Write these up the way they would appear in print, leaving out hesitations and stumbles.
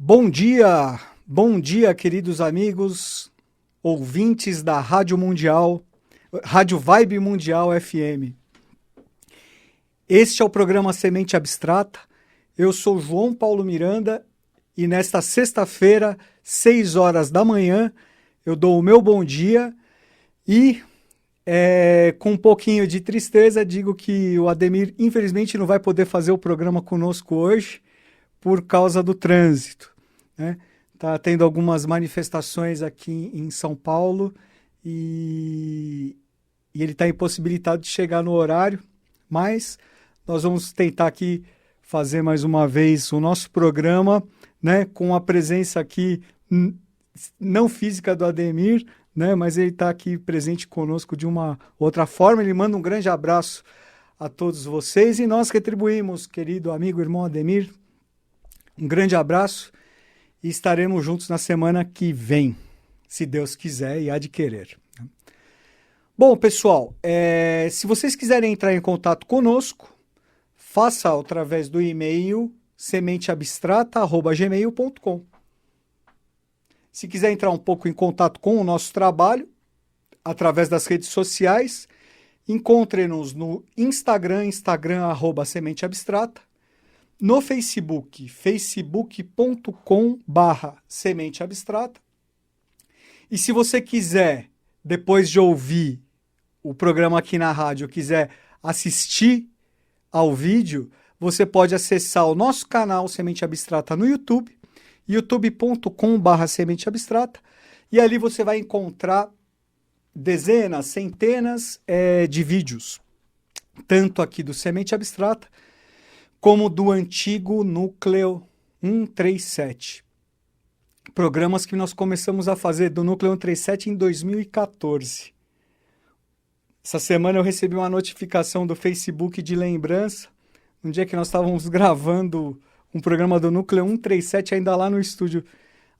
Bom dia, queridos amigos, ouvintes da Rádio Mundial, Rádio Vibe Mundial FM. Este é o programa Semente Abstrata. Eu sou João Paulo Miranda e nesta sexta-feira, 6 horas da manhã, eu dou o meu bom dia e, com um pouquinho de tristeza, digo que o Ademir, infelizmente, não vai poder fazer o programa conosco hoje por causa do trânsito, né? Tá tendo algumas manifestações aqui em São Paulo e ele está impossibilitado de chegar no horário, mas nós vamos tentar aqui fazer mais uma vez o nosso programa, né, com a presença aqui não física do Ademir, né, mas ele está aqui presente conosco de uma outra forma. Ele manda um grande abraço a todos vocês e nós retribuímos, querido amigo, irmão Ademir, um grande abraço e estaremos juntos na semana que vem, se Deus quiser e há de querer. Bom, pessoal, se vocês quiserem entrar em contato conosco, faça através do e-mail sementeabstrata@gmail.com. Se quiser entrar um pouco em contato com o nosso trabalho, através das redes sociais, encontre-nos no Instagram @sementeabstrata, no Facebook, facebook.com/sementeabstrata. E se você quiser, depois de ouvir o programa aqui na rádio, quiser assistir ao vídeo, você pode acessar o nosso canal Semente Abstrata no YouTube, youtube.com/sementeabstrata, e ali você vai encontrar dezenas, centenas de vídeos, tanto aqui do Semente Abstrata, como do antigo Núcleo 137. Programas que nós começamos a fazer do Núcleo 137 em 2014. Essa semana eu recebi uma notificação do Facebook de lembrança, um dia que nós estávamos gravando um programa do Núcleo 137 ainda lá no estúdio,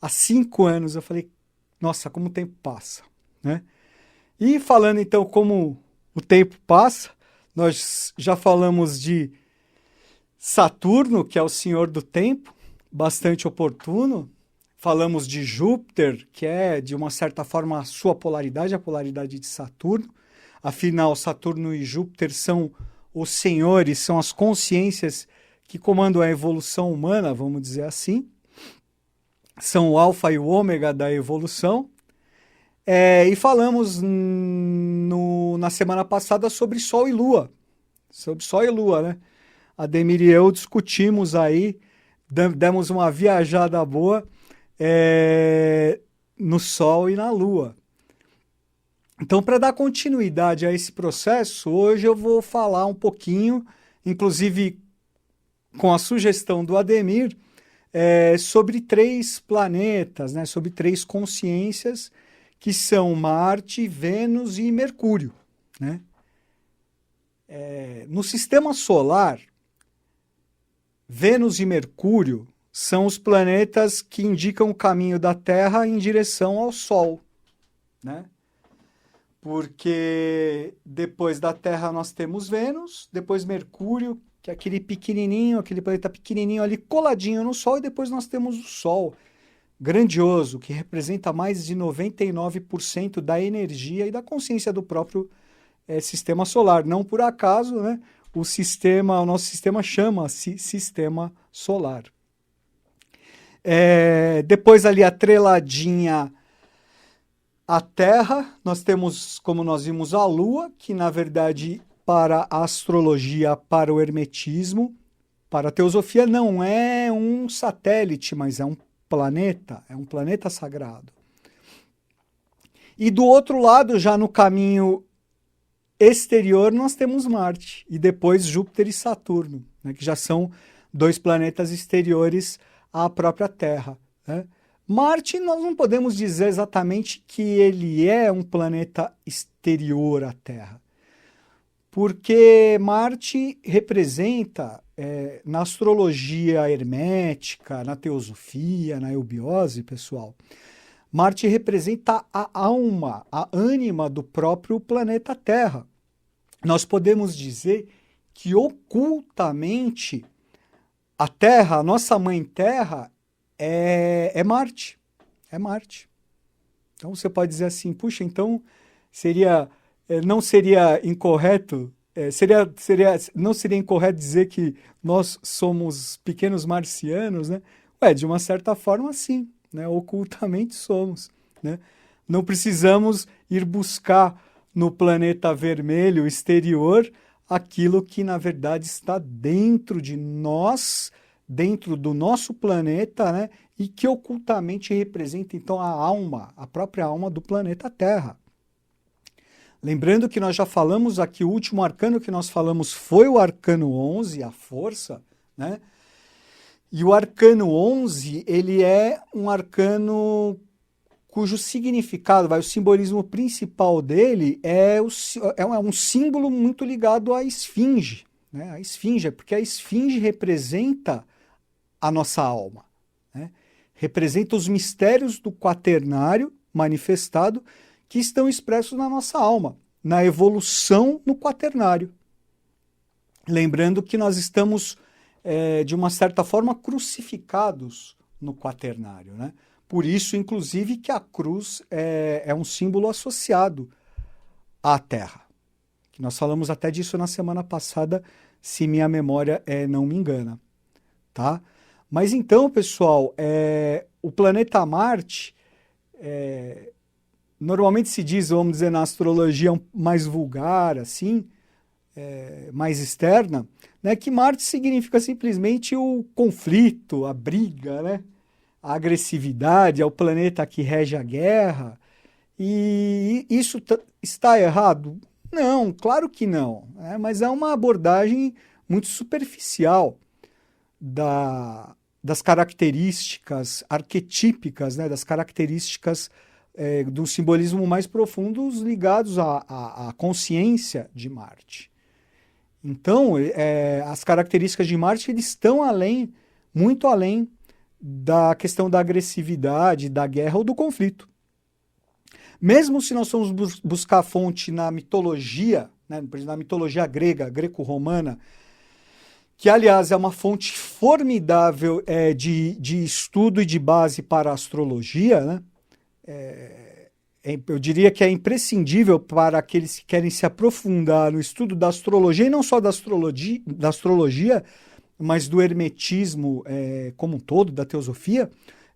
há 5 anos. Eu falei, nossa, como o tempo passa, né? E falando então como o tempo passa, nós já falamos de Saturno, que é o senhor do tempo, bastante oportuno. Falamos de Júpiter, que é, de uma certa forma, a sua polaridade, a polaridade de Saturno. Afinal, Saturno e Júpiter são os senhores, são as consciências que comandam a evolução humana, vamos dizer assim. São o alfa e o ômega da evolução. E falamos na semana passada sobre Sol e Lua. Sobre Sol e Lua, né? Ademir e eu discutimos aí, demos uma viajada boa no Sol e na Lua. Então, para dar continuidade a esse processo, hoje eu vou falar um pouquinho, inclusive com a sugestão do Ademir, sobre 3 planetas, né, sobre 3 consciências, que são Marte, Vênus e Mercúrio, né? No sistema solar, Vênus e Mercúrio são os planetas que indicam o caminho da Terra em direção ao Sol, né? Porque depois da Terra nós temos Vênus, depois Mercúrio, que é aquele pequenininho, aquele planeta pequenininho ali coladinho no Sol, e depois nós temos o Sol, grandioso, que representa mais de 99% da energia e da consciência do próprio sistema solar. Não por acaso, né? O nosso sistema chama-se Sistema Solar. Depois ali atreladinha à Terra, nós temos, como nós vimos, a Lua, que na verdade para a astrologia, para o hermetismo, para a teosofia não é um satélite, mas é um planeta sagrado. E do outro lado, já no caminho exterior, nós temos Marte, e depois Júpiter e Saturno, né, que já são 2 planetas exteriores à própria Terra, né? Marte, nós não podemos dizer exatamente que ele é um planeta exterior à Terra, porque Marte representa, na astrologia hermética, na teosofia, na eubiose, pessoal, Marte representa a alma, a ânima do próprio planeta Terra. Nós podemos dizer que ocultamente a Terra, a nossa mãe Terra, é Marte. É Marte. Então você pode dizer assim, puxa, então não seria incorreto, não seria incorreto dizer que nós somos pequenos marcianos, né? Ué, de uma certa forma, sim, né? Ocultamente somos, né? Não precisamos ir buscar no planeta vermelho exterior aquilo que, na verdade, está dentro de nós, dentro do nosso planeta, né? E que ocultamente representa, então, a alma, a própria alma do planeta Terra. Lembrando que nós já falamos aqui, o último arcano que nós falamos foi o arcano 11, a força, né? E o arcano 11, ele é um arcano cujo significado, o simbolismo principal dele é um símbolo muito ligado à esfinge, né? A esfinge, porque a esfinge representa a nossa alma, né? Representa os mistérios do quaternário manifestado que estão expressos na nossa alma, na evolução no quaternário. Lembrando que nós estamos, de uma certa forma, crucificados no quaternário, né? Por isso, inclusive, que a cruz é um símbolo associado à Terra. Que nós falamos até disso na semana passada, se minha memória não me engana. Tá? Mas então, pessoal, o planeta Marte, normalmente se diz, vamos dizer, na astrologia mais vulgar, assim, mais externa, né, que Marte significa simplesmente o conflito, a briga, né? A agressividade, é o planeta que rege a guerra. E isso está errado? Não, claro que não. Mas é uma abordagem muito superficial das características arquetípicas, né, das características do simbolismo mais profundos ligados à consciência de Marte. Então, as características de Marte eles estão muito além da questão da agressividade, da guerra ou do conflito. Mesmo se nós formos buscar a fonte na mitologia, né, na mitologia grega, greco-romana, que, aliás, é uma fonte formidável de estudo e de base para a astrologia, né? Eu diria que é imprescindível para aqueles que querem se aprofundar no estudo da astrologia, e não só da astrologia, mas do hermetismo como um todo, da teosofia,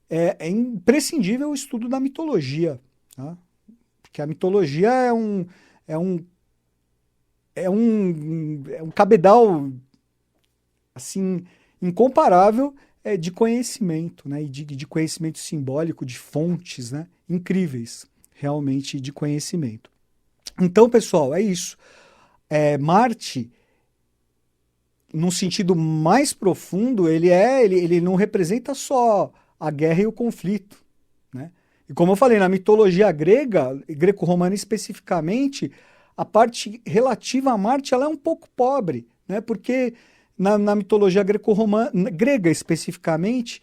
é imprescindível o estudo da mitologia. Tá? Porque a mitologia é um cabedal assim, incomparável de conhecimento, né? E de conhecimento simbólico, de fontes, né? Incríveis, realmente, de conhecimento. Então, pessoal, é isso. Marte, num sentido mais profundo, ele não representa só a guerra e o conflito, né? E como eu falei, na mitologia grega, greco-romana especificamente, a parte relativa a Marte ela é um pouco pobre, né? Porque na mitologia greco-romana, grega especificamente,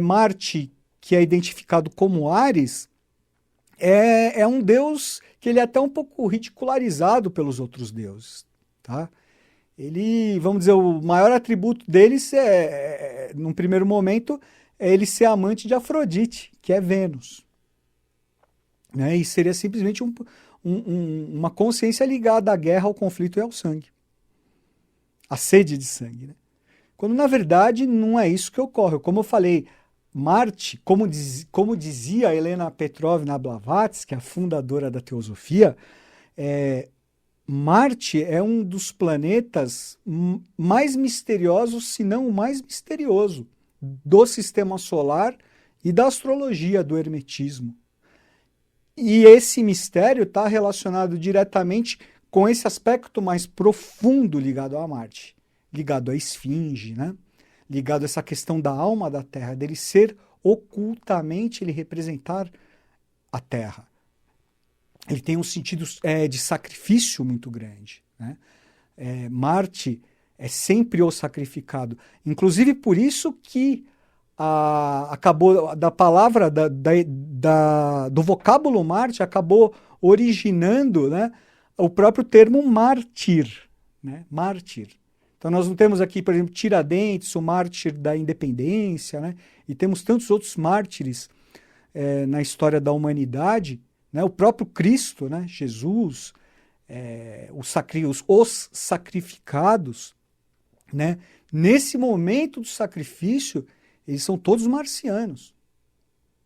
Marte, que é identificado como Ares, é um deus que ele é até um pouco ridicularizado pelos outros deuses, tá? Ele, vamos dizer, o maior atributo deles num primeiro momento, é ele ser amante de Afrodite, que é Vênus. Né? E seria simplesmente uma consciência ligada à guerra, ao conflito e ao sangue. A sede de sangue. Né? Quando, na verdade, não é isso que ocorre. Como eu falei, Marte, como dizia Helena Petrovna Blavatsky, a fundadora da teosofia, Marte é um dos planetas mais misteriosos, se não o mais misterioso, do sistema solar e da astrologia, do hermetismo. E esse mistério está relacionado diretamente com esse aspecto mais profundo ligado a Marte, ligado à esfinge, né? Ligado a essa questão da alma da Terra, dele ser ocultamente, ele representar a Terra. Ele tem um sentido de sacrifício muito grande. Né? Marte é sempre o sacrificado. Inclusive por isso que acabou da palavra, do vocábulo Marte, acabou originando, né, o próprio termo mártir. Né? Mártir, Então nós não temos aqui, por exemplo, Tiradentes, o mártir da independência, né? E temos tantos outros mártires na história da humanidade, né? O próprio Cristo, né? Jesus, os sacrificados, né? Nesse momento do sacrifício, eles são todos marcianos,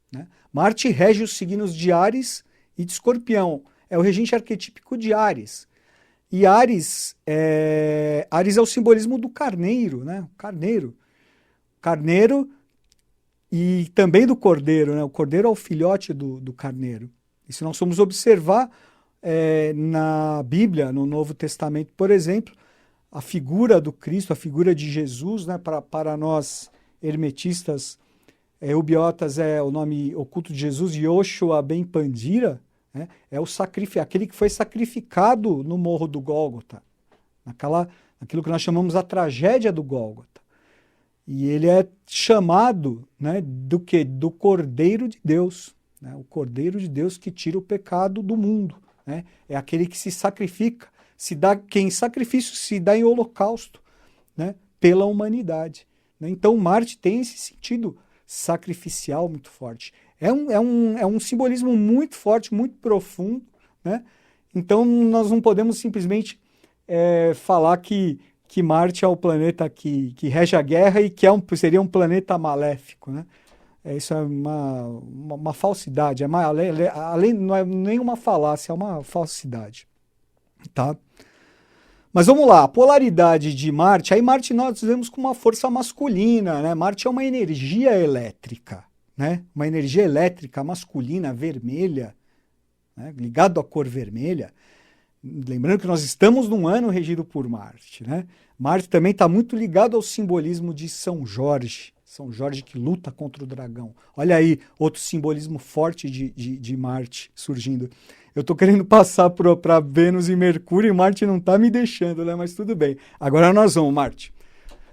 né? Marte rege os signos de Áries e de Escorpião. É o regente arquetípico de Áries. E Áries é o simbolismo do carneiro, né? O carneiro. Carneiro e também do cordeiro, né? O cordeiro é o filhote do carneiro. E se nós formos observar na Bíblia, no Novo Testamento, por exemplo, a figura do Cristo, a figura de Jesus, né? Para nós hermetistas, eubiotas é o nome oculto de Jesus, Yoshua ben Pandira, né? É aquele que foi sacrificado no Morro do Gólgota, naquilo que nós chamamos a tragédia do Gólgota. E ele é chamado, né, do quê? Do Cordeiro de Deus, né? O Cordeiro de Deus que tira o pecado do mundo, né? É aquele que se sacrifica, que em sacrifício se dá em holocausto, né, pela humanidade, né? Então Marte tem esse sentido sacrificial muito forte. É um simbolismo muito forte, muito profundo, né? Então nós não podemos simplesmente falar que Marte é o planeta que rege a guerra e que seria um planeta maléfico, né? Isso é uma falsidade, não é nem uma falácia, é uma falsidade, tá? Mas vamos lá, a polaridade de Marte, aí Marte nós vemos com uma força masculina, né? Marte é uma energia elétrica, né? Uma energia elétrica masculina, vermelha, né? Ligado à cor vermelha. Lembrando que nós estamos num ano regido por Marte, né? Marte também está muito ligado ao simbolismo de São Jorge que luta contra o dragão. Olha aí, outro simbolismo forte de Marte surgindo. Eu estou querendo passar para Vênus e Mercúrio e Marte não está me deixando, né? Mas tudo bem. Agora nós vamos, Marte.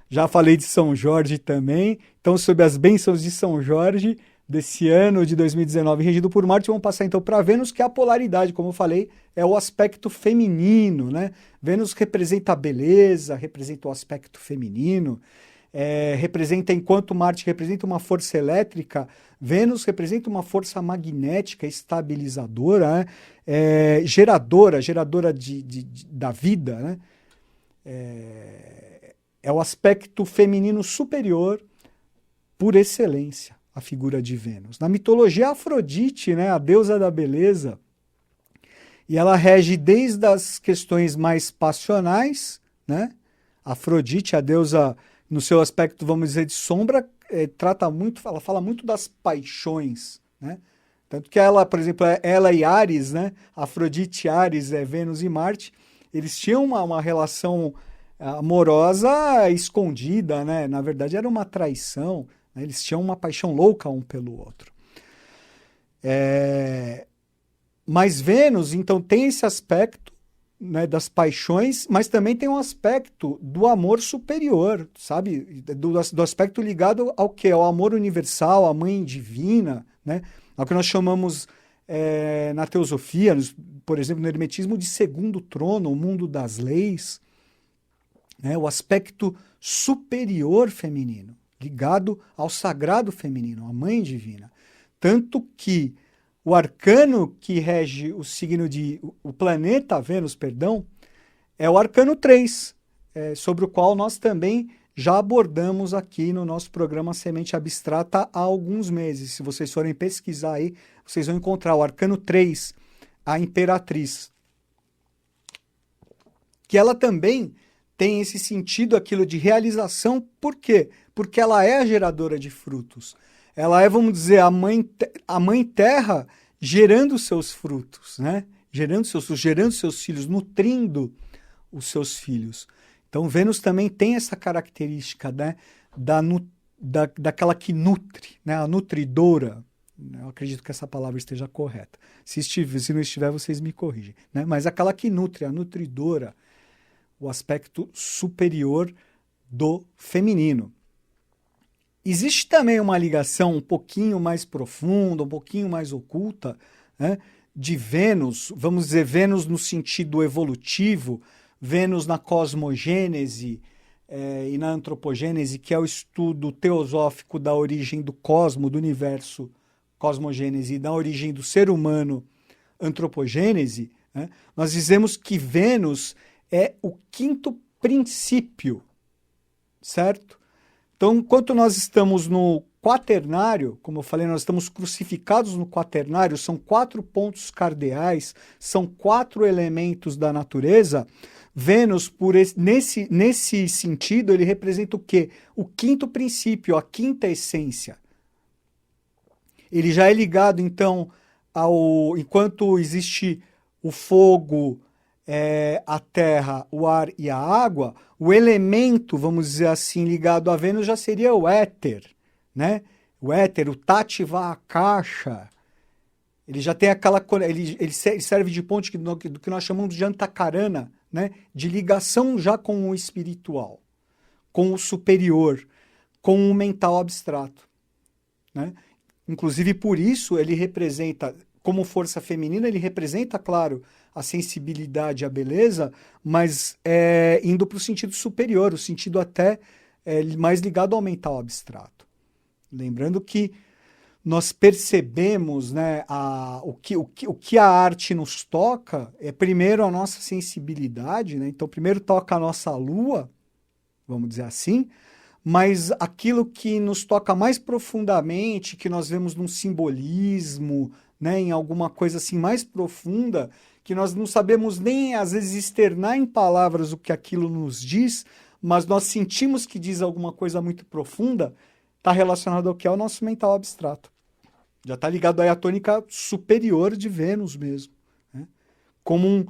Já falei de São Jorge também. Então, sobre as bênçãos de São Jorge desse ano de 2019, regido por Marte, vamos passar então para Vênus, que é a polaridade, como eu falei, é o aspecto feminino, né? Vênus representa a beleza, representa o aspecto feminino, enquanto Marte representa uma força elétrica, Vênus representa uma força magnética, estabilizadora, né? Geradora da vida, né? É o aspecto feminino superior por excelência, a figura de Vênus. Na mitologia, Afrodite, né? A deusa da beleza, e ela rege desde as questões mais passionais, né? Afrodite, a deusa, no seu aspecto, vamos dizer, de sombra, ela fala muito das paixões, né? Tanto que ela, por exemplo, ela e Áries, né? Afrodite, Áries, Vênus e Marte, eles tinham uma relação amorosa escondida, né? Na verdade, era uma traição, né? Eles tinham uma paixão louca um pelo outro. Mas Vênus, então, tem esse aspecto, né, das paixões, mas também tem um aspecto do amor superior, sabe? Do aspecto ligado ao quê? Ao amor universal, à mãe divina, né? Ao que nós chamamos na teosofia, por exemplo, no hermetismo, de segundo trono, o mundo das leis, né? O aspecto superior feminino, ligado ao sagrado feminino, à mãe divina. Tanto que o arcano que rege o planeta Vênus, perdão, é o arcano 3, sobre o qual nós também já abordamos aqui no nosso programa Semente Abstrata há alguns meses. Se vocês forem pesquisar aí, vocês vão encontrar o arcano 3, a Imperatriz. Que ela também tem esse sentido, aquilo de realização. Por quê? Porque ela é a geradora de frutos. Ela é, vamos dizer, a mãe terra gerando seus frutos, né? Gerando seus filhos, nutrindo os seus filhos. Então, Vênus também tem essa característica, né? Daquela que nutre, né? A nutridora. Eu acredito que essa palavra esteja correta. Se não estiver, vocês me corrigem, né? Mas aquela que nutre, a nutridora, o aspecto superior do feminino. Existe também uma ligação um pouquinho mais profunda, um pouquinho mais oculta, né, de Vênus, vamos dizer, Vênus no sentido evolutivo, Vênus na cosmogênese, e na antropogênese, que é o estudo teosófico da origem do cosmo, do universo, cosmogênese, e da origem do ser humano, antropogênese, né, nós dizemos que Vênus é o quinto princípio, certo? Então, enquanto nós estamos no quaternário, como eu falei, nós estamos crucificados no quaternário, são 4 pontos cardeais, são 4 elementos da natureza. Vênus, nesse sentido, ele representa o quê? O quinto princípio, a quinta essência. Ele já é ligado, então, enquanto existe o fogo, a terra, o ar e a água, o elemento, vamos dizer assim, ligado a Vênus já seria o éter, né? O éter, o Tati Vakasha. Ele já tem aquela... Ele serve de ponte do que nós chamamos de Antakarana, né? De ligação já com o espiritual, com o superior, com o mental abstrato, né? Inclusive, por isso, ele representa, como força feminina, ele representa, claro, a sensibilidade, a beleza, mas indo para o sentido superior, o sentido até mais ligado ao mental abstrato. Lembrando que nós percebemos, né, o que a arte nos toca é primeiro a nossa sensibilidade, né? Então primeiro toca a nossa lua, vamos dizer assim, mas aquilo que nos toca mais profundamente, que nós vemos num simbolismo, né, em alguma coisa assim mais profunda, que nós não sabemos nem às vezes externar em palavras o que aquilo nos diz, mas nós sentimos que diz alguma coisa muito profunda, está relacionado ao que é o nosso mental abstrato. Já está ligado aí à tônica superior de Vênus mesmo, né? Como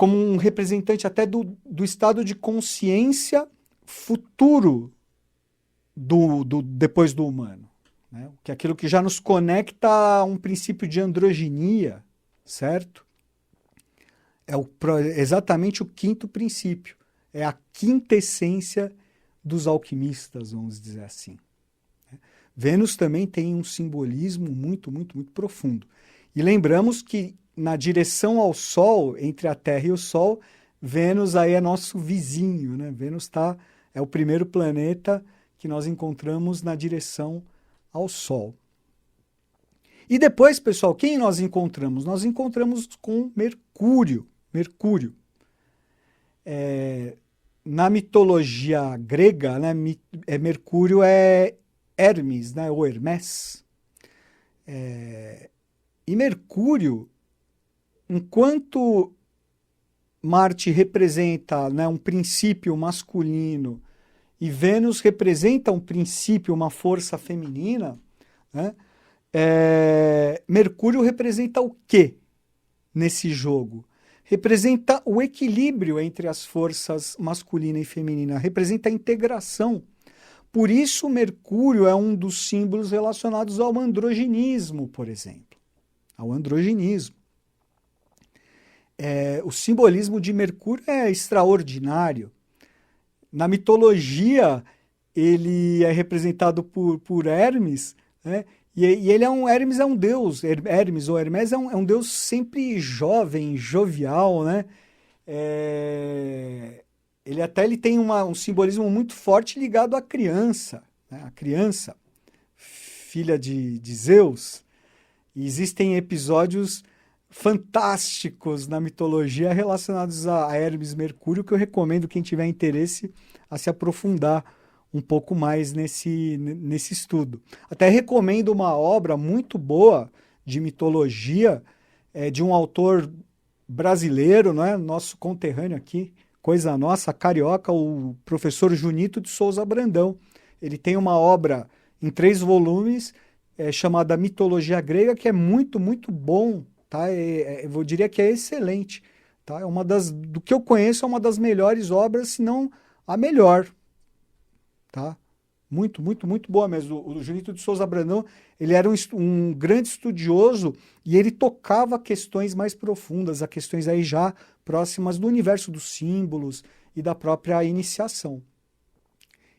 um representante até do estado de consciência futuro depois do humano, né? Que é aquilo que já nos conecta a um princípio de androginia, certo? É exatamente o quinto princípio, é a quinta essência dos alquimistas, vamos dizer assim. Vênus também tem um simbolismo muito, muito, muito profundo. E lembramos que na direção ao Sol, entre a Terra e o Sol, Vênus aí é nosso vizinho, né? Vênus é o primeiro planeta que nós encontramos na direção ao Sol. E depois, pessoal, quem nós encontramos? Nós encontramos com Mercúrio. Na mitologia grega, né, Mercúrio é Hermes, né, ou Hermés. E Mercúrio, enquanto Marte representa, né, um princípio masculino e Vênus representa um princípio, uma força feminina, né, Mercúrio representa o quê nesse jogo? Representa o equilíbrio entre as forças masculina e feminina, representa a integração. Por isso, Mercúrio é um dos símbolos relacionados ao androginismo, por exemplo. Ao androginismo. O simbolismo de Mercúrio é extraordinário. Na mitologia, ele é representado por Hermes, né? E ele Hermes é um deus, Hermes ou Hermés é um deus sempre jovem, jovial, né? Ele tem um simbolismo muito forte ligado à criança, né? A criança, filha de Zeus. E existem episódios fantásticos na mitologia relacionados a Hermes e Mercúrio, que eu recomendo quem tiver interesse a se aprofundar um pouco mais nesse estudo. Até recomendo uma obra muito boa de mitologia, de um autor brasileiro, né? Nosso conterrâneo aqui, coisa nossa, carioca, o professor Junito de Souza Brandão. Ele tem uma obra em 3 volumes, chamada Mitologia Grega, que é muito, muito bom, tá? Eu diria que é excelente, tá? Do que eu conheço, é uma das melhores obras, se não a melhor, tá? Muito, muito, muito boa mesmo. O Junito de Souza Brandão, ele era um grande estudioso e ele tocava questões mais profundas, a questões aí já próximas do universo dos símbolos e da própria iniciação.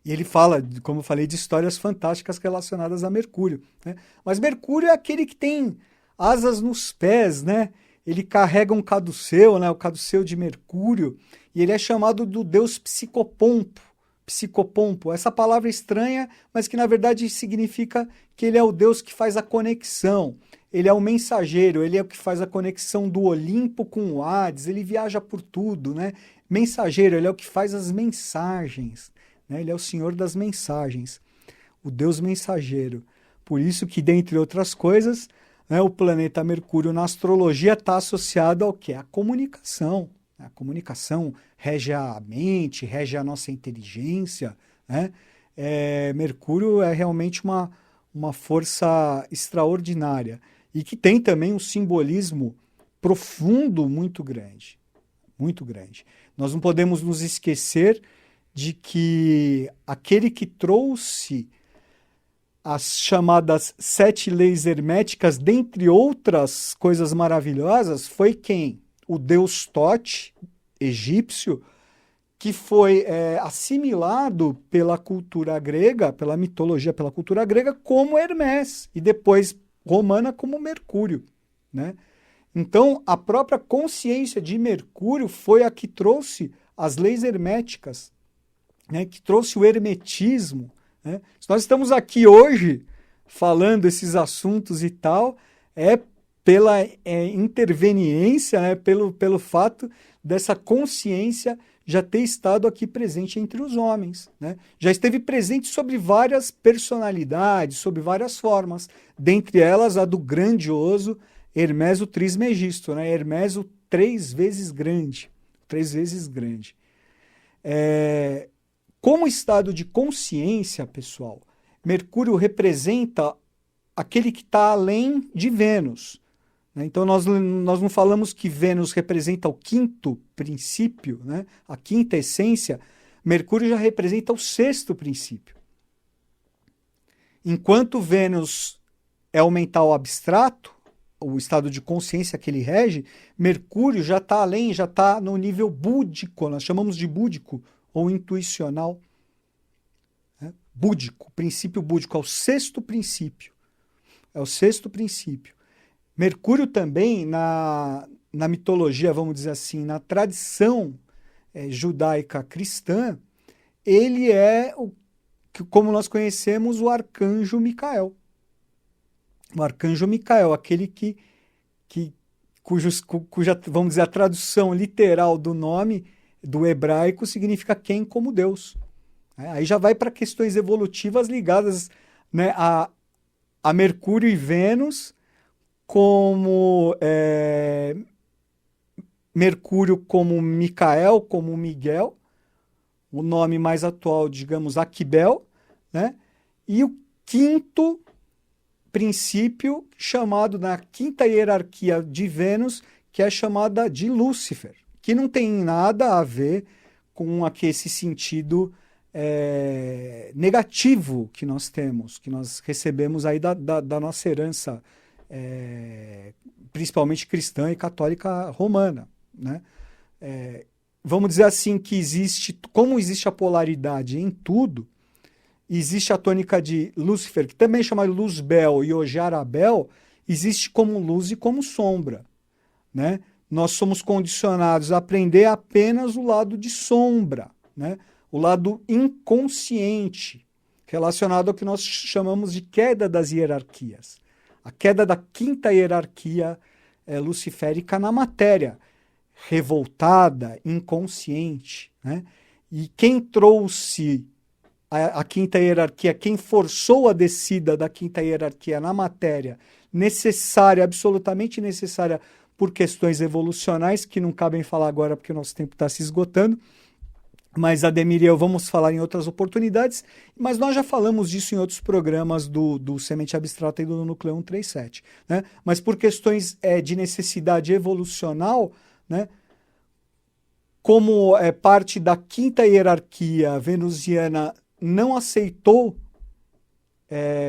E ele fala, como eu falei, de histórias fantásticas relacionadas a Mercúrio, né? Mas Mercúrio é aquele que tem asas nos pés, né? ele carrega um caduceu, né, o caduceu de Mercúrio, e ele é chamado do deus psicopompo. Psicopompo, essa palavra estranha, mas que na verdade significa que ele é o deus que faz a conexão. Ele é o mensageiro, ele é o que faz a conexão do Olimpo com o Hades, ele viaja por tudo, né? Mensageiro, ele é o que faz as mensagens, né? Ele é o senhor das mensagens, o deus mensageiro. Por isso que, dentre outras coisas, né, o planeta Mercúrio na astrologia está associado ao quê? A comunicação. A comunicação rege a mente, rege a nossa inteligência, né? Mercúrio é realmente uma força extraordinária e que tem também um simbolismo profundo muito grande, muito grande. Nós não podemos nos esquecer de que aquele que trouxe as chamadas 7 leis herméticas, dentre outras coisas maravilhosas, foi quem? O deus Tote, egípcio, que foi assimilado pela cultura grega, pela mitologia, pela cultura grega, como Hermés, e depois romana como Mercúrio, né? Então, a própria consciência de Mercúrio foi a que trouxe as leis herméticas, né? Que trouxe o hermetismo, né? Se nós estamos aqui hoje falando esses assuntos e tal, é pela interveniência, né? pelo fato dessa consciência já ter estado aqui presente entre os homens, né? Já esteve presente sobre várias personalidades, sobre várias formas, dentre elas a do grandioso Hermes o Trismegisto, né? Hermes o 3 vezes grande, 3 vezes grande. Como estado de consciência, pessoal, Mercúrio representa aquele que está além de Vênus. Então, nós não falamos que Vênus representa o quinto princípio, né? A quinta essência. Mercúrio já representa o sexto princípio. Enquanto Vênus é o mental abstrato, o estado de consciência que ele rege, Mercúrio já está além, já está no nível búdico, nós chamamos de búdico ou intuicional. Búdico, princípio búdico, é o sexto princípio. É o sexto princípio. Mercúrio também, na mitologia, vamos dizer assim, na tradição judaica cristã, ele é, como nós conhecemos, o arcanjo Micael. O arcanjo Micael, aquele cuja, vamos dizer, a tradução literal do nome do hebraico significa quem como Deus. Aí já vai para questões evolutivas ligadas, né, a Mercúrio e Vênus, como Mercúrio como Micael, como Miguel, o nome mais atual, digamos, Aquibel, né? E o quinto princípio, chamado na quinta hierarquia de Vênus, que é chamada de Lúcifer, que não tem nada a ver com esse sentido negativo que nós temos, que nós recebemos aí da nossa herança, principalmente cristã e católica romana, né? Vamos dizer assim que como existe a polaridade em tudo, existe a tônica de Lúcifer, que também é chamada Luzbel e Ojarabel, existe como luz e como sombra, né? Nós somos condicionados a aprender apenas o lado de sombra, né? O lado inconsciente, relacionado ao que nós chamamos de queda das hierarquias. A queda da quinta hierarquia luciférica na matéria, revoltada, inconsciente, né? E quem trouxe a quinta hierarquia, quem forçou a descida da quinta hierarquia na matéria, necessária, absolutamente necessária por questões evolucionais, que não cabem falar agora porque o nosso tempo está se esgotando, mas Ademir e eu vamos falar em outras oportunidades, mas nós já falamos disso em outros programas do Semente Abstrata e do Núcleo 137, né? Mas por questões de necessidade evolucional, né? Como parte da quinta hierarquia venusiana não aceitou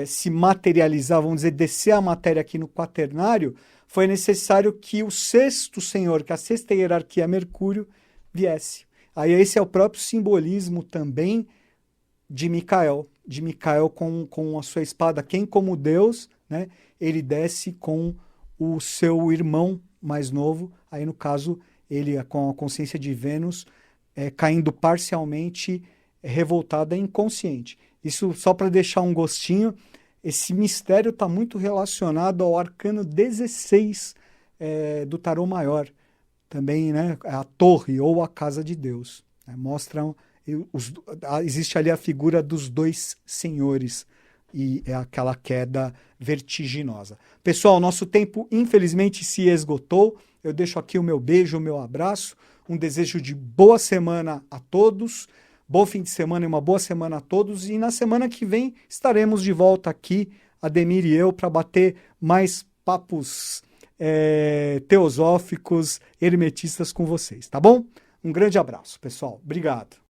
se materializar, vamos dizer, descer a matéria aqui no quaternário, foi necessário que o sexto senhor, que a sexta hierarquia, Mercúrio, viesse. Aí esse é o próprio simbolismo também de Micael com a sua espada, quem como Deus, né, ele desce com o seu irmão mais novo, aí no caso ele com a consciência de Vênus caindo parcialmente revoltada e inconsciente. Isso só para deixar um gostinho, esse mistério está muito relacionado ao arcano 16 do tarô maior, também, né, a torre ou a casa de Deus. Mostram, existe ali a figura dos dois senhores e é aquela queda vertiginosa. Pessoal, nosso tempo infelizmente se esgotou. Eu deixo aqui o meu beijo, o meu abraço, um desejo de boa semana a todos, bom fim de semana e uma boa semana a todos. E na semana que vem estaremos de volta aqui, Ademir e eu, para bater mais papos teosóficos, hermetistas com vocês, tá bom? Um grande abraço, pessoal. Obrigado.